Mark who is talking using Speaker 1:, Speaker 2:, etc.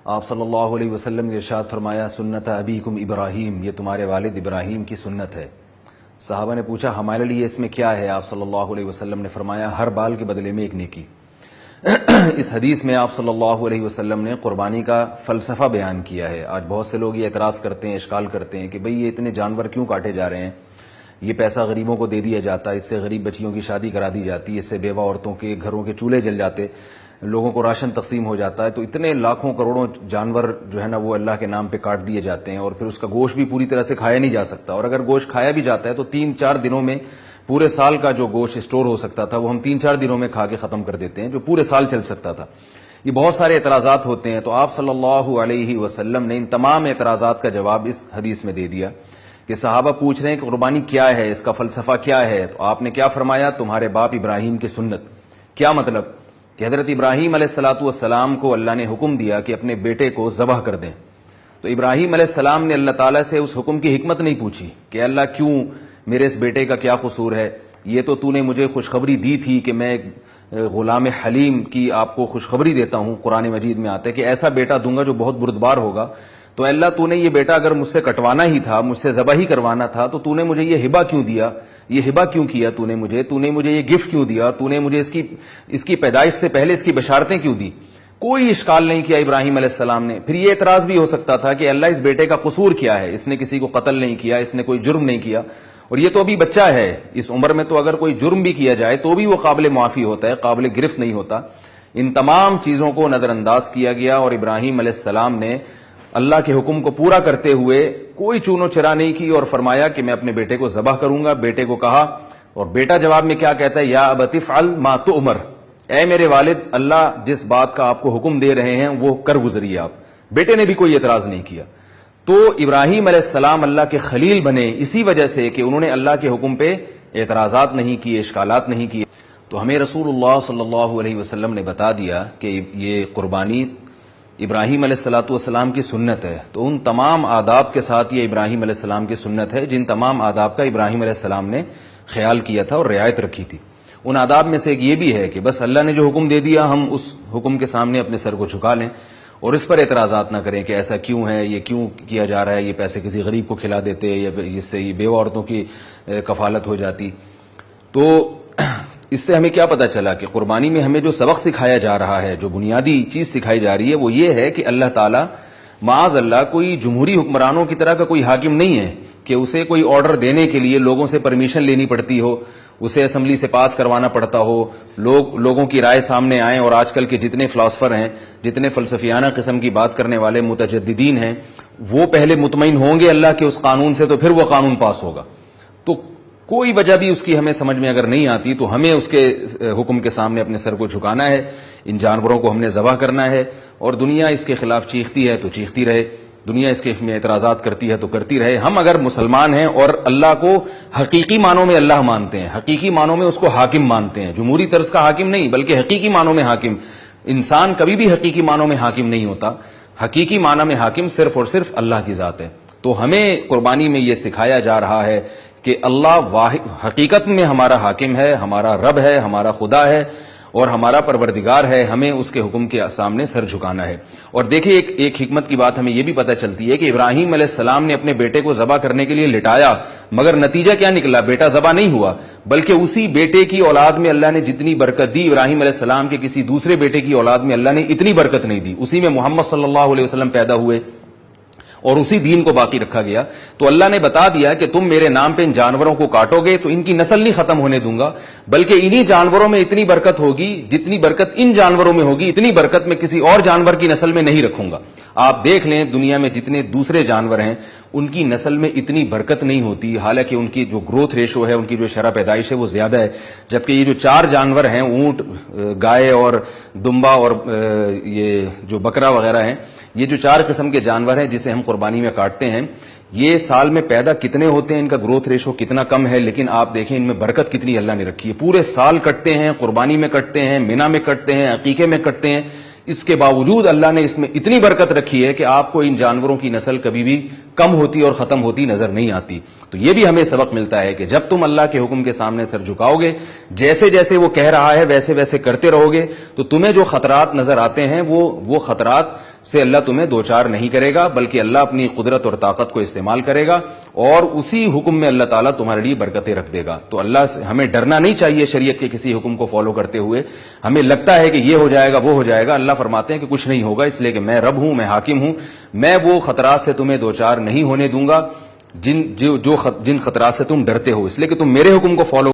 Speaker 1: آپ صلی اللہ علیہ وسلم نے ارشاد فرمایا سنت ابیکم ابراہیم، یہ تمہارے والد ابراہیم کی سنت ہے۔ صحابہ نے پوچھا ہمارے لیے اس میں کیا ہے؟ آپ صلی اللہ علیہ وسلم نے فرمایا ہر بال کے بدلے میں ایک نیکی۔ اس حدیث میں آپ صلی اللہ علیہ وسلم نے قربانی کا فلسفہ بیان کیا ہے۔ آج بہت سے لوگ یہ اعتراض کرتے ہیں، اشکال کرتے ہیں کہ بھئی یہ اتنے جانور کیوں کاٹے جا رہے ہیں، یہ پیسہ غریبوں کو دے دیا جاتا، اس سے غریب بچیوں کی شادی کرا دی جاتی، اس سے بیوہ عورتوں کے گھروں کے چولہے جل جاتے، لوگوں کو راشن تقسیم ہو جاتا ہے، تو اتنے لاکھوں کروڑوں جانور جو ہے نا وہ اللہ کے نام پہ کاٹ دیے جاتے ہیں، اور پھر اس کا گوشت بھی پوری طرح سے کھایا نہیں جا سکتا، اور اگر گوشت کھایا بھی جاتا ہے تو 3-4 دنوں میں پورے سال کا جو گوشت اسٹور ہو سکتا تھا وہ ہم 3-4 دنوں میں کھا کے ختم کر دیتے ہیں، جو پورے سال چل سکتا تھا۔ یہ بہت سارے اعتراضات ہوتے ہیں، تو آپ صلی اللہ علیہ وسلم نے ان تمام اعتراضات کا جواب اس حدیث میں دے دیا کہ صحابہ پوچھ رہے ہیں کہ قربانی کیا ہے، اس کا فلسفہ کیا ہے، تو آپ نے کیا فرمایا؟ تمہارے باپ ابراہیم کی سنت۔ کیا مطلب؟ کہ حضرت ابراہیم علیہ السلام کو اللہ نے حکم دیا کہ اپنے بیٹے کو ذبح کر دیں، تو ابراہیم علیہ السلام نے اللہ تعالیٰ سے اس حکم کی حکمت نہیں پوچھی کہ اللہ کیوں، میرے اس بیٹے کا کیا قصور ہے، یہ تو نے مجھے خوشخبری دی تھی کہ میں غلام حلیم کی آپ کو خوشخبری دیتا ہوں، قرآن مجید میں آتا ہے کہ ایسا بیٹا دوں گا جو بہت بردبار ہوگا، تو اللہ نے یہ بیٹا اگر مجھ سے کٹوانا ہی تھا، مجھ سے ذبح ہی کروانا تھا، تو نے مجھے یہ ہبہ کیوں دیا، یہ ہبہ کیوں کیا نے مجھے یہ گفٹ کیوں دیا، اور نے مجھے اس کی پیدائش سے پہلے اس کی بشارتیں کیوں دی؟ کوئی اشکال نہیں کیا ابراہیم علیہ السلام نے۔ پھر یہ اعتراض بھی ہو سکتا تھا کہ اللہ اس بیٹے کا قصور کیا ہے، اس نے کسی کو قتل نہیں کیا، اس نے کوئی جرم نہیں کیا، اور یہ تو ابھی بچہ ہے، اس عمر میں تو اگر کوئی جرم بھی کیا جائے تو بھی وہ قابل معافی ہوتا ہے، قابل گرفت نہیں ہوتا۔ ان تمام چیزوں کو نظر انداز کیا گیا، اور ابراہیم علیہ السلام نے اللہ کے حکم کو پورا کرتے ہوئے کوئی چون و چرا نہیں کی، اور فرمایا کہ میں اپنے بیٹے کو ذبح کروں گا۔ بیٹے کو کہا، اور بیٹا جواب میں کیا کہتا ہے؟ یا ابت افعل ما تؤمر، اے میرے والد، اللہ جس بات کا آپ کو حکم دے رہے ہیں وہ کر گزریے آپ۔ بیٹے نے بھی کوئی اعتراض نہیں کیا۔ تو ابراہیم علیہ السلام اللہ کے خلیل بنے اسی وجہ سے کہ انہوں نے اللہ کے حکم پہ اعتراضات نہیں کیے، اشکالات نہیں کیے۔ تو ہمیں رسول اللہ صلی اللہ علیہ وسلم نے بتا دیا کہ یہ قربانی ابراہیم علیہ السلام کی سنت ہے، تو ان تمام آداب کے ساتھ یہ ابراہیم علیہ السلام کی سنت ہے جن تمام آداب کا ابراہیم علیہ السلام نے خیال کیا تھا اور رعایت رکھی تھی۔ ان آداب میں سے ایک یہ بھی ہے کہ بس اللہ نے جو حکم دے دیا ہم اس حکم کے سامنے اپنے سر کو جھکا لیں، اور اس پر اعتراضات نہ کریں کہ ایسا کیوں ہے، یہ کیوں کیا جا رہا ہے، یہ پیسے کسی غریب کو کھلا دیتے یا اس سے یہ بیوہ عورتوں کی کفالت ہو جاتی۔ تو اس سے ہمیں کیا پتہ چلا کہ قربانی میں ہمیں جو سبق سکھایا جا رہا ہے، جو بنیادی چیز سکھائی جا رہی ہے وہ یہ ہے کہ اللہ تعالیٰ معاذ اللہ کوئی جمہوری حکمرانوں کی طرح کا کوئی حاکم نہیں ہے کہ اسے کوئی آرڈر دینے کے لیے لوگوں سے پرمیشن لینی پڑتی ہو، اسے اسمبلی سے پاس کروانا پڑتا ہو، لوگوں کی رائے سامنے آئیں، اور آج کل کے جتنے فلاسفر ہیں، جتنے فلسفیانہ قسم کی بات کرنے والے متجددین ہیں، وہ پہلے مطمئن ہوں گے اللہ کے اس قانون سے تو پھر وہ قانون پاس ہوگا۔ تو کوئی وجہ بھی اس کی ہمیں سمجھ میں اگر نہیں آتی تو ہمیں اس کے حکم کے سامنے اپنے سر کو جھکانا ہے، ان جانوروں کو ہم نے ذبح کرنا ہے، اور دنیا اس کے خلاف چیختی ہے تو چیختی رہے، دنیا اس کے میں اعتراضات کرتی ہے تو کرتی رہے۔ ہم اگر مسلمان ہیں اور اللہ کو حقیقی معنوں میں اللہ مانتے ہیں، حقیقی معنوں میں اس کو حاکم مانتے ہیں، جمہوری طرز کا حاکم نہیں بلکہ حقیقی معنوں میں حاکم۔ انسان کبھی بھی حقیقی معنوں میں حاکم نہیں ہوتا، حقیقی معنی میں حاکم صرف اور صرف اللہ کی ذات ہے۔ تو ہمیں قربانی میں یہ سکھایا جا رہا ہے کہ اللہ واحد حقیقت میں ہمارا حاکم ہے، ہمارا رب ہے، ہمارا خدا ہے اور ہمارا پروردگار ہے، ہمیں اس کے حکم کے سامنے سر جھکانا ہے۔ اور دیکھیں ایک حکمت کی بات ہمیں یہ بھی پتہ چلتی ہے کہ ابراہیم علیہ السلام نے اپنے بیٹے کو ذبح کرنے کے لیے لٹایا، مگر نتیجہ کیا نکلا؟ بیٹا ذبح نہیں ہوا، بلکہ اسی بیٹے کی اولاد میں اللہ نے جتنی برکت دی، ابراہیم علیہ السلام کے کسی دوسرے بیٹے کی اولاد میں اللہ نے اتنی برکت نہیں دی۔ اسی میں محمد صلی اللہ علیہ وسلم پیدا ہوئے اور اسی دین کو باقی رکھا گیا۔ تو اللہ نے بتا دیا کہ تم میرے نام پہ ان جانوروں کو کاٹو گے تو ان کی نسل نہیں ختم ہونے دوں گا، بلکہ انہی جانوروں میں اتنی برکت ہوگی، جتنی برکت ان جانوروں میں ہوگی اتنی برکت میں کسی اور جانور کی نسل میں نہیں رکھوں گا۔ آپ دیکھ لیں دنیا میں جتنے دوسرے جانور ہیں ان کی نسل میں اتنی برکت نہیں ہوتی، حالانکہ ان کی جو گروتھ ریشو ہے، ان کی جو شرح پیدائش ہے وہ زیادہ ہے، جبکہ یہ جو 4 جانور ہیں، اونٹ، گائے اور دمبا اور یہ جو بکرا وغیرہ ہیں، یہ جو 4 قسم کے جانور ہیں جسے ہم قربانی میں کاٹتے ہیں، یہ سال میں پیدا کتنے ہوتے ہیں، ان کا گروتھ ریشو کتنا کم ہے، لیکن آپ دیکھیں ان میں برکت کتنی اللہ نے رکھی ہے۔ پورے سال کٹتے ہیں، قربانی میں کٹتے ہیں، مینا میں کٹتے ہیں، عقیقے میں کٹتے ہیں، اس کے باوجود اللہ نے اس میں اتنی برکت رکھی ہے کہ آپ کو ان جانوروں کی نسل کبھی بھی کم ہوتی اور ختم ہوتی نظر نہیں آتی. تو یہ بھی ہمیں سبق ملتا ہے کہ جب تم اللہ کے حکم کے سامنے سر جھکاؤ گے, جیسے جیسے وہ کہہ رہا ہے ویسے ویسے کرتے رہو گے, تو تمہیں جو خطرات نظر آتے ہیں وہ خطرات سے اللہ تمہیں دوچار نہیں کرے گا, بلکہ اللہ اپنی قدرت اور طاقت کو استعمال کرے گا اور اسی حکم میں اللہ تعالیٰ تمہارے لیے برکتیں رکھ دے گا. تو اللہ سے ہمیں ڈرنا نہیں چاہیے شریعت کے کسی حکم کو فالو کرتے ہوئے. ہمیں لگتا ہے کہ یہ ہو جائے گا وہ ہو جائے گا, اللہ فرماتے ہیں کہ کچھ نہیں ہوگا, اس لیے کہ میں رب ہوں, میں حاکم ہوں, میں وہ خطرات سے تمہیں دوچار نہیں ہونے دوں گا جن خطرات سے تم ڈرتے ہو, اس لیے کہ تم میرے حکم کو فالو